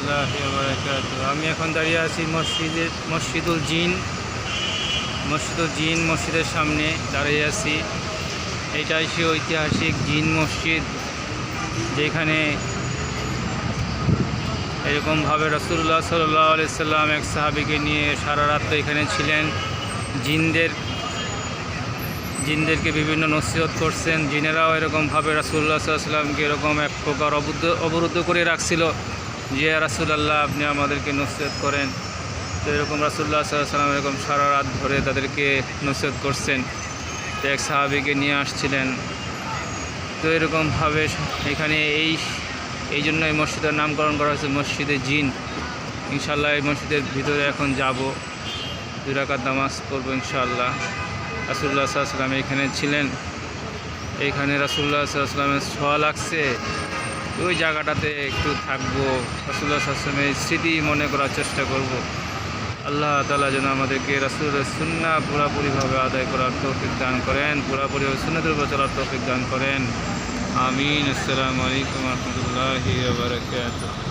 রহমতুল্লাহি ওয়া বারাকাতুহু। আমি এখন দাঁড়িয়ে আছি মসজিদুল জিন মসজিদের সামনে দাঁড়িয়ে আছি। এটাই সে ঐতিহাসিক জিন মসজিদ, যেখানে এরকমভাবে রাসূলুল্লাহ সাল্লাল্লাহু আলাইহি সাল্লাম এক সাহাবীকে নিয়ে সারা রাত এখানে ছিলেন। জিনদেরকে বিভিন্ন নসিহত করছেন। জিনেরাও এরকমভাবে রাসূলুল্লাহ সাল্লাল্লাহু আলাইহি সাল্লামকে এরকম এক প্রকার অবরুদ্ধ করে রাখছিল যে রাসূলুল্লাহ আপনি আমাদেরকে নসিহত করেন। তো এরকম রাসূলুল্লাহ সাল্লাল্লাহু আলাইহি সাল্লাম এরকম সারা রাত ধরে তাদেরকে নসিহত করছেন। তো এক সাহাবীকে নিয়ে আসছিলেন। তো এরকমভাবে এখানে এই জন্য এই মসজিদের নামকরণ করা হয়েছে মসজিদে জিন। ইনশাআল্লাহ এই মসজিদের ভিতরে এখন যাব, 2 রাকাত নামাজ পড়ব ইনশাআল্লাহ। রাসূলুল্লাহ সাল্লাল্লাহু আলাইহি সাল্লাম এখানে ছিলেন। এইখানে রাসূলুল্লাহ সাল্লাল্লাহু আলাইহি সাল্লামের ছোঁয়া লাগছে। ওই জায়গাটাতে একটু থাকবো, রাসূলুল্লাহ সাল্লাল্লাহু আলাইহি সাল্লামের স্মৃতি মনে করার চেষ্টা করব। আল্লাহ তাআলা যেন আমাদেরকে রাসূলের সুন্নাহ পুরোপুরিভাবে আদায় করার তৌফিক দান করেন, পুরোপুরিভাবে সুন্নাতের উপর চলার তৌফিক দান করেন। আমিন। আসসালামু আলাইকুম ওয়া রাহমাতুল্লাহি ওয়া বারাকাতুহু।